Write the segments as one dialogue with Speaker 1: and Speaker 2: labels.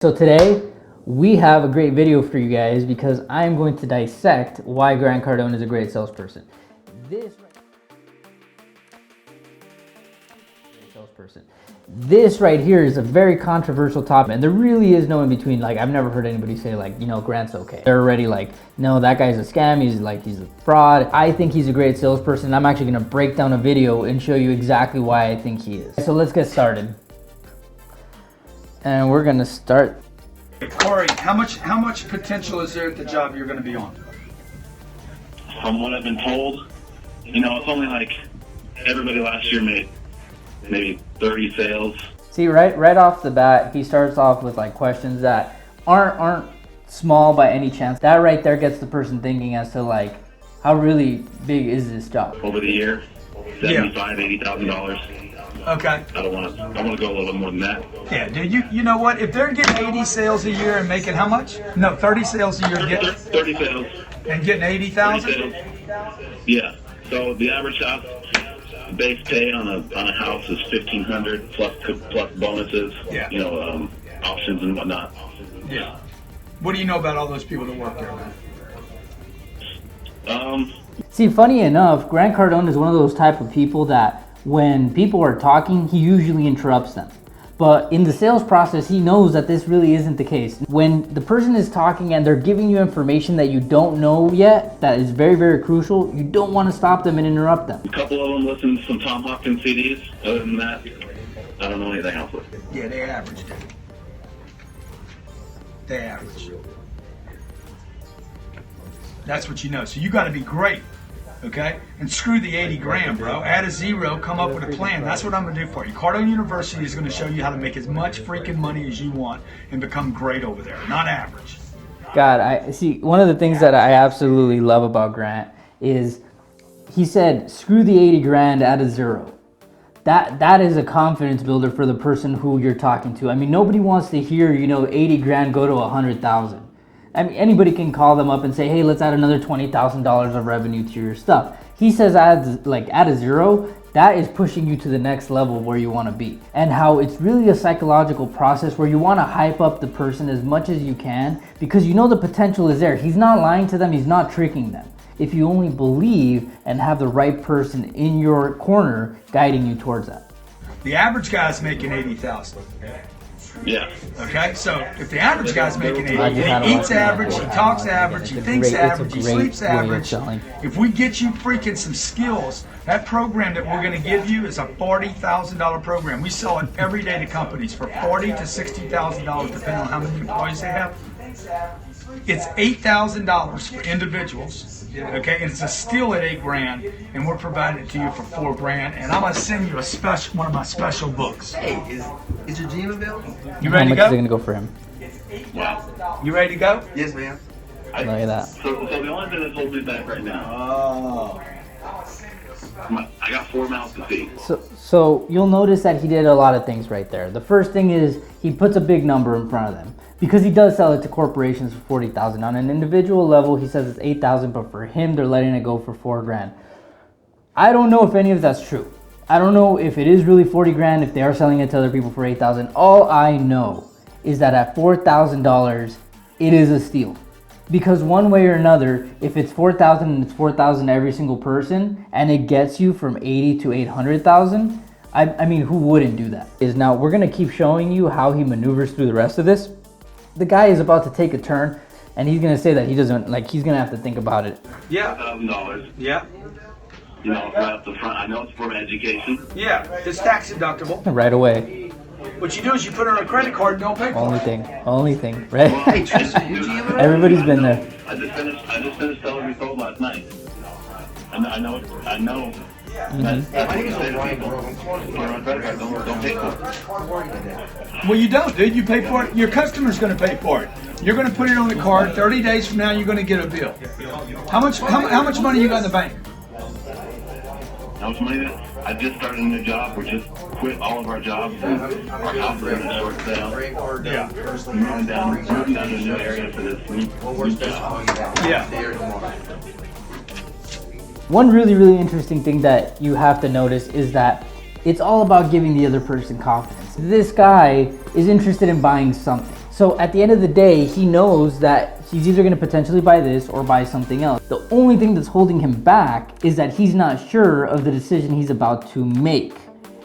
Speaker 1: So today we have a great video for you guys because I'm going to dissect why Grant Cardone is a great salesperson. This right here is a very controversial topic, and there really is no in between. Like, I've never heard anybody say, like, you know, Grant's okay. They're already like, no, that guy's a scam, he's a fraud. I think he's a great salesperson. I'm actually gonna break down a video and show you exactly why I think he is. So let's get started. And we're gonna start.
Speaker 2: Corey, how much potential is there at the job you're gonna be on?
Speaker 3: From what I've been told, you know, it's only like everybody last year made maybe 30 sales.
Speaker 1: See, right off the bat, he starts off with like questions that aren't small by any chance. That right there gets the person thinking as to like, how really big is this job?
Speaker 3: Over the year, $80,000.
Speaker 2: Okay.
Speaker 3: I want to go a little bit more than that.
Speaker 2: Yeah, dude, you know what? If they're getting 80 sales a year and making how much? No, 30 sales a year.
Speaker 3: 30 sales.
Speaker 2: And getting 80,000?
Speaker 3: Yeah. So the average house base pay on a house is $1,500 plus bonuses.
Speaker 2: Yeah.
Speaker 3: You know, options and whatnot.
Speaker 2: Yeah. What do you know about all those people that work there, man?
Speaker 1: See, funny enough, Grant Cardone is one of those type of people that when people are talking, he usually interrupts them. But in the sales process, he knows that this really isn't the case. When the person is talking and they're giving you information that you don't know yet, that is very, very crucial, you don't want to stop them and interrupt them.
Speaker 3: A couple of them listen to some Tom Hopkins CDs. Other than that, I don't know anything else.
Speaker 2: Yeah, they average, dude. They average. That's what you know. So you got to be great. Okay? And screw the 80 grand, bro. Add a zero, come up with a plan. That's what I'm going to do for you. Cardone University is going to show you how to make as much freaking money as you want and become great over there, not average.
Speaker 1: God, I see, one of the things that I absolutely love about Grant is he said, screw the 80 grand, add a zero. That is a confidence builder for the person who you're talking to. I mean, nobody wants to hear, you know, 80 grand go to 100,000. I mean, anybody can call them up and say, hey, let's add another $20,000 of revenue to your stuff. He says add a zero. That is pushing you to the next level where you want to be. And how it's really a psychological process where you want to hype up the person as much as you can because you know the potential is there. He's not lying to them. He's not tricking them. If you only believe and have the right person in your corner guiding you towards that.
Speaker 2: The average guy's making 80,000.
Speaker 3: Yeah.
Speaker 2: Okay, so if the average guy's making 80, he eats average, he talks average, he thinks average, he sleeps average. If we get you freaking some skills, that program that we're going to give you is a $40,000 program. We sell it every day to companies for $40,000 to $60,000 depending on how many employees they have. It's $8,000 for individuals. Okay, and it's a steal at $8 grand, and we're providing it to you for $4 grand. And I'm gonna send you one of my special books.
Speaker 4: Hey, is your gym available?
Speaker 2: You ready to go?
Speaker 1: How much is it gonna go for him?
Speaker 3: Wow.
Speaker 2: You ready to go?
Speaker 4: Yes, ma'am.
Speaker 1: Look at that.
Speaker 3: So the only thing that's holding me back right now. I got 4 mouths to feed.
Speaker 1: So you'll notice that he did a lot of things right there. The first thing is he puts a big number in front of them because he does sell it to corporations for 40,000. On an individual level, he says it's 8,000, but for him, they're letting it go for $4 grand. I don't know if any of that's true. I don't know if it is really 40 grand, if they are selling it to other people for 8,000. All I know is that at $4,000, it is a steal. Because one way or another, if it's 4,000 and it's 4,000 to every single person, and it gets you from 80 to 800,000, I mean, who wouldn't do that? Now we're gonna keep showing you how he maneuvers through the rest of this. The guy is about to take a turn, and he's gonna say that he doesn't, like, he's gonna have to think about it.
Speaker 2: Yeah.
Speaker 3: $1,000.
Speaker 2: Yeah.
Speaker 3: You know, right up the front. I know it's for education.
Speaker 2: Yeah. It's tax deductible.
Speaker 1: Right away.
Speaker 2: What you do is you put it on a credit card and don't pay for it.
Speaker 1: Only thing, right?
Speaker 4: Hey, Tristan, you gym available?
Speaker 1: Everybody's been there.
Speaker 3: I just finished Tell Every Soul last night. I know. That's what you say to people. If you're on credit card, don't pay for it.
Speaker 2: Well, you don't, dude. You pay for it. Your customer's going to pay for it. You're going to put it on the card. 30 days from now, you're going to get a bill. How much money you got in the bank?
Speaker 3: How much money? I just started a new job. We just quit all of our jobs. And our house is in a short sale.
Speaker 2: Yeah.
Speaker 3: Moving down to a new area for this new job.
Speaker 2: Yeah.
Speaker 1: One really, really interesting thing that you have to notice is that it's all about giving the other person confidence. This guy is interested in buying something. So at the end of the day, he knows that he's either going to potentially buy this or buy something else. The only thing that's holding him back is that he's not sure of the decision he's about to make.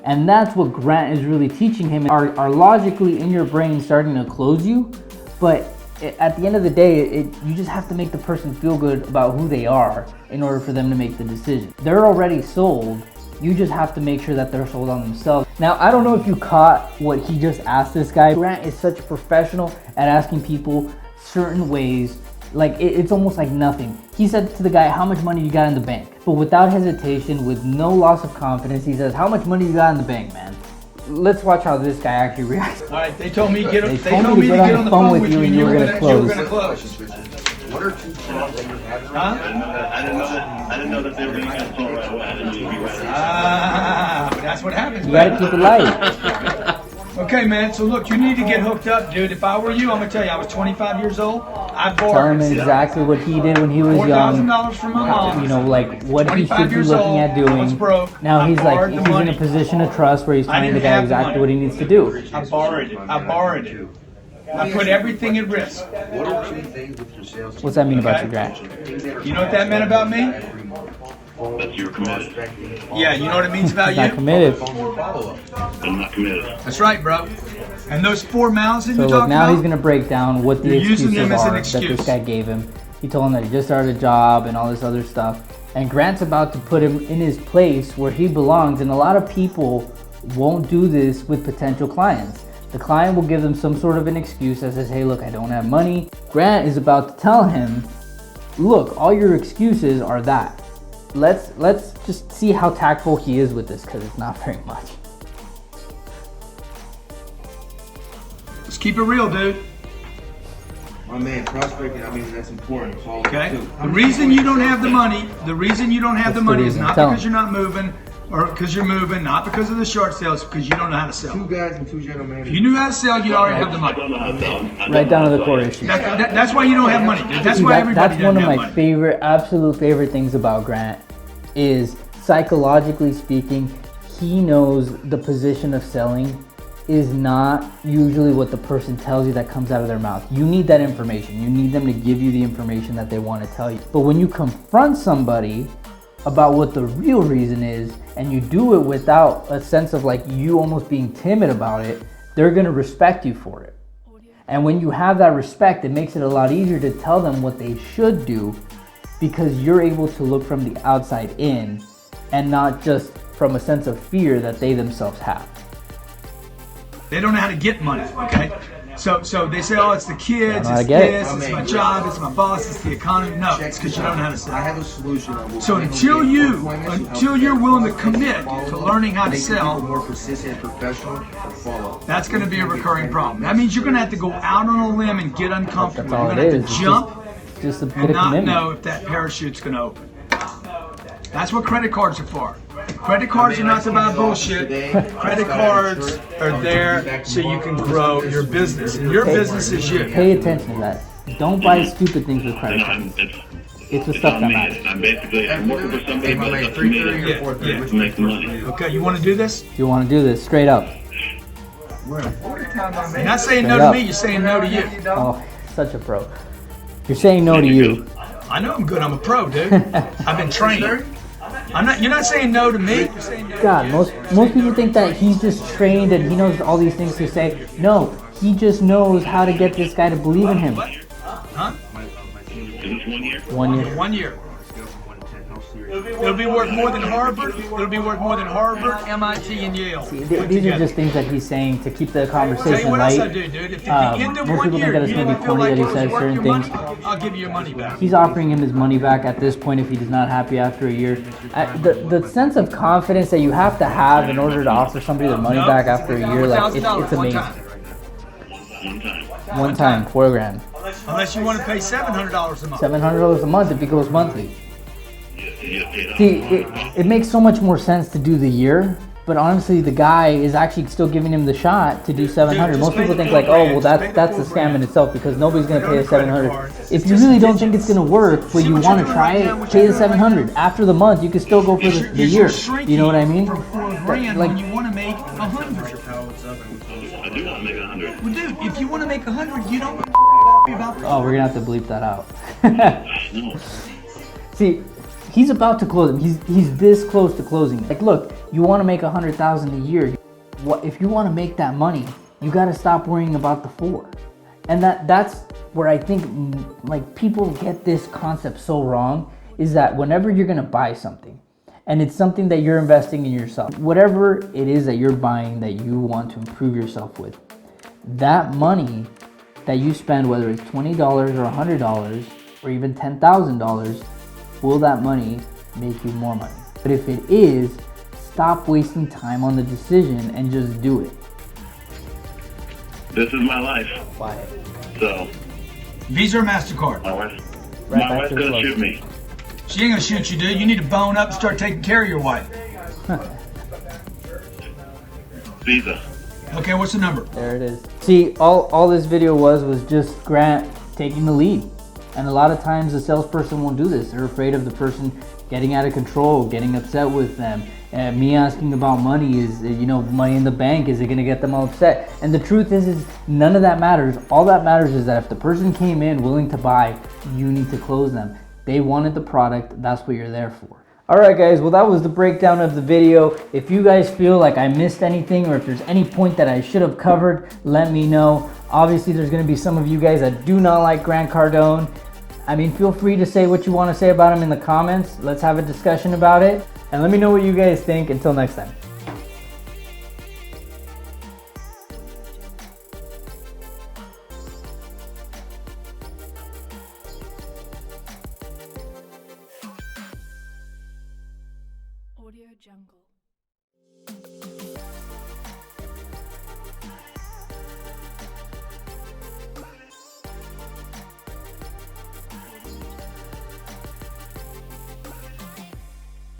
Speaker 1: And that's what Grant is really teaching him. Are logically in your brain starting to close you, but at the end of the day, you just have to make the person feel good about who they are in order for them to make the decision. They're already sold. You just have to make sure that they're sold on themselves. Now, I don't know if you caught what he just asked this guy. Grant is such a professional at asking people certain ways. Like, it's almost like nothing. He said to the guy, how much money you got in the bank? But without hesitation, with no loss of confidence, he says, how much money you got in the bank, man? Let's watch how this guy actually reacts.
Speaker 2: All right, they told me to get on the
Speaker 1: phone with you and you were gonna close.
Speaker 4: What are 2 channels that you have?
Speaker 3: I didn't know that they were going to get sold right away. I didn't know you'd be ready.
Speaker 2: That's what happens.
Speaker 1: You gotta keep it light.
Speaker 2: Okay, man, so look, you need to get hooked up, dude. If I were you, I'm going to tell you, I was 25 years old. I
Speaker 1: Tell
Speaker 2: borrowed
Speaker 1: him exactly what he did when he was young.
Speaker 2: $4,000 from my mom.
Speaker 1: You know, like what he should be looking at doing. Now he's like, he's in a position of trust where he's telling the guy exactly what he needs to do.
Speaker 2: I borrowed it. I put everything at risk.
Speaker 4: What are 2 things with your sales team?
Speaker 1: What's that mean about you, Grant?
Speaker 2: You know what that meant about me?
Speaker 3: That you're committed.
Speaker 2: Yeah, you know what it means about
Speaker 1: He's not
Speaker 2: you?
Speaker 1: committed.
Speaker 3: I'm not committed.
Speaker 2: That's right, bro. And those 4 mouths that
Speaker 1: So
Speaker 2: you
Speaker 1: look,
Speaker 2: talk
Speaker 1: now he's
Speaker 2: about,
Speaker 1: gonna break down what the
Speaker 2: You're using
Speaker 1: excuses
Speaker 2: them as an
Speaker 1: are that
Speaker 2: excuse.
Speaker 1: this guy gave him. He told him that he just started a job and all this other stuff. And Grant's about to put him in his place where he belongs. And a lot of people won't do this with potential clients. The client will give them some sort of an excuse that says, hey, look, I don't have money. Grant is about to tell him, look, all your excuses are that. Let's just see how tactful he is with this, because it's not very much.
Speaker 2: let's keep it real, dude.
Speaker 4: My man, prospecting, I mean, that's important. It's all
Speaker 2: Okay?
Speaker 4: too.
Speaker 2: The reason you don't have the money, is not
Speaker 1: Tell him.
Speaker 2: because you're not moving, or because you're moving, not because of the short sales, because you don't know how to
Speaker 4: 2
Speaker 2: sell.
Speaker 4: guys and 2 general managers.
Speaker 2: If you knew how to sell, you'd already have the
Speaker 3: I
Speaker 2: money.
Speaker 3: don't know how to sell.
Speaker 1: Right down to the core issue.
Speaker 2: That's why you don't have money, dude. That's why everybody
Speaker 1: That's
Speaker 2: doesn't
Speaker 1: one of
Speaker 2: have
Speaker 1: my
Speaker 2: money.
Speaker 1: favorite, absolute favorite things about Grant is psychologically speaking, he knows the position of selling is not usually what the person tells you that comes out of their mouth. You need that information. You need them to give you the information that they want to tell you. But when you confront somebody about what the real reason is, and you do it without a sense of like you almost being timid about it, they're going to respect you for it. And when you have that respect, it makes it a lot easier to tell them what they should do, because you're able to look from the outside in and not just from a sense of fear that they themselves have.
Speaker 2: They don't know how to get money, okay? So they say, oh, it's the kids,
Speaker 1: know how
Speaker 2: it's
Speaker 1: to get it.
Speaker 2: this, it's my job, it's my boss, it's the economy. No, it's because you don't know how to
Speaker 4: I
Speaker 2: sell.
Speaker 4: have a solution.
Speaker 2: So until you're willing to commit to learning how to sell,
Speaker 4: more persistent, professional, or follow.
Speaker 2: that's going to be a recurring problem. That means you're going to have to go out on a limb and get uncomfortable.
Speaker 1: That's all
Speaker 2: You're
Speaker 1: it
Speaker 2: going to have
Speaker 1: is.
Speaker 2: to jump
Speaker 1: Just a bit
Speaker 2: and
Speaker 1: of
Speaker 2: not
Speaker 1: commitment.
Speaker 2: know if that parachute's going to open. That's what credit cards are for. Credit cards are not to buy bullshit. Credit cards are there so you can grow your business. And your business is you.
Speaker 1: Pay attention to that. Don't buy stupid things with credit
Speaker 3: No,
Speaker 1: cards.
Speaker 3: it's
Speaker 1: It's the stuff
Speaker 3: on
Speaker 1: that
Speaker 3: me.
Speaker 1: matters.
Speaker 3: I'm basically I'm working for somebody, but it's up to me to make the money.
Speaker 2: Okay, you want to do this?
Speaker 1: You want to do this straight up.
Speaker 2: You're not saying no to me, you're saying no to you.
Speaker 1: Oh, such a pro. You're saying no to you.
Speaker 2: I know I'm good, I'm a pro, dude. I've been trained. You're not saying no to me. You're saying no
Speaker 1: God,
Speaker 2: to
Speaker 1: most people think that he's just trained and he knows all these things to say. No, he just knows how to get this guy to believe in him.
Speaker 2: Huh?
Speaker 3: Is this 1 year?
Speaker 1: 1 year.
Speaker 2: 1 year. It'll be worth more than Harvard. It'll be worth more than Harvard, MIT, and Yale.
Speaker 1: These are just things that he's saying to keep the
Speaker 2: Tell you
Speaker 1: conversation
Speaker 2: what else I
Speaker 1: light.
Speaker 2: do, dude. If at the end of
Speaker 1: Most
Speaker 2: 1
Speaker 1: people
Speaker 2: year
Speaker 1: think that it's
Speaker 2: you
Speaker 1: gonna be
Speaker 2: don't feel
Speaker 1: corny
Speaker 2: like
Speaker 1: that he
Speaker 2: it was
Speaker 1: says
Speaker 2: worth
Speaker 1: certain
Speaker 2: your money,
Speaker 1: things.
Speaker 2: I'll give you your money back.
Speaker 1: He's offering him his money back at this point if he is not happy after a year. The sense of confidence that you have to have in order to offer somebody their money back after a year, like it's amazing.
Speaker 3: One time.
Speaker 1: One time, $4,000,
Speaker 2: Unless you want to pay $700 a month.
Speaker 1: $700 a month if it goes monthly.
Speaker 3: You get paid off.
Speaker 1: See, it makes so much more sense to do the year, but honestly, the guy is actually still giving him the shot to do 700. Most people think like, oh, well, that's a scam in itself because nobody's gonna pay the 700. If you really don't think it's gonna work, but you want to try it, pay the 700. After the month, you can still go for the year. You know what I mean?
Speaker 2: From $4,000
Speaker 1: Like-
Speaker 2: when you want to make $100.
Speaker 3: I do want to make 100.
Speaker 2: Well, dude, if you want to make 100, you don't be about.
Speaker 1: Oh, we're gonna have to bleep that out.
Speaker 3: No.
Speaker 1: See, he's about to close. He's this close to closing. Like, look, you want to make 100,000 a year. If you want to make that money, you got to stop worrying about the 4. And that's where I think like people get this concept so wrong, is that whenever you're gonna buy something, and it's something that you're investing in yourself, whatever it is that you're buying that you want to improve yourself with, that money that you spend, whether it's $20 or $100 or even $10,000, will that money make you more money? But if it is, stop wasting time on the decision and just do it.
Speaker 3: This is my life.
Speaker 1: Buy it.
Speaker 3: So,
Speaker 2: Visa or MasterCard?
Speaker 3: my wife's
Speaker 1: Right back
Speaker 3: wife's
Speaker 1: to the
Speaker 3: gonna
Speaker 1: close.
Speaker 3: shoot me.
Speaker 2: She ain't gonna shoot you, dude. You need to bone up and start taking care of your wife.
Speaker 3: Visa.
Speaker 2: Okay, what's the number?
Speaker 1: There it is. See, all this video was just Grant taking the lead. And a lot of times the salesperson won't do this. They're afraid of the person getting out of control, getting upset with them. And me asking about money is, money in the bank, is it gonna get them all upset? And the truth is none of that matters. All that matters is that if the person came in willing to buy, you need to close them. They wanted the product, that's what you're there for. All right, guys, well, that was the breakdown of the video. If you guys feel like I missed anything, or if there's any point that I should have covered, let me know. Obviously, there's gonna be some of you guys that do not like Grant Cardone. I mean, feel free to say what you want to say about him in the comments. Let's have a discussion about it. And let me know what you guys think. Until next time.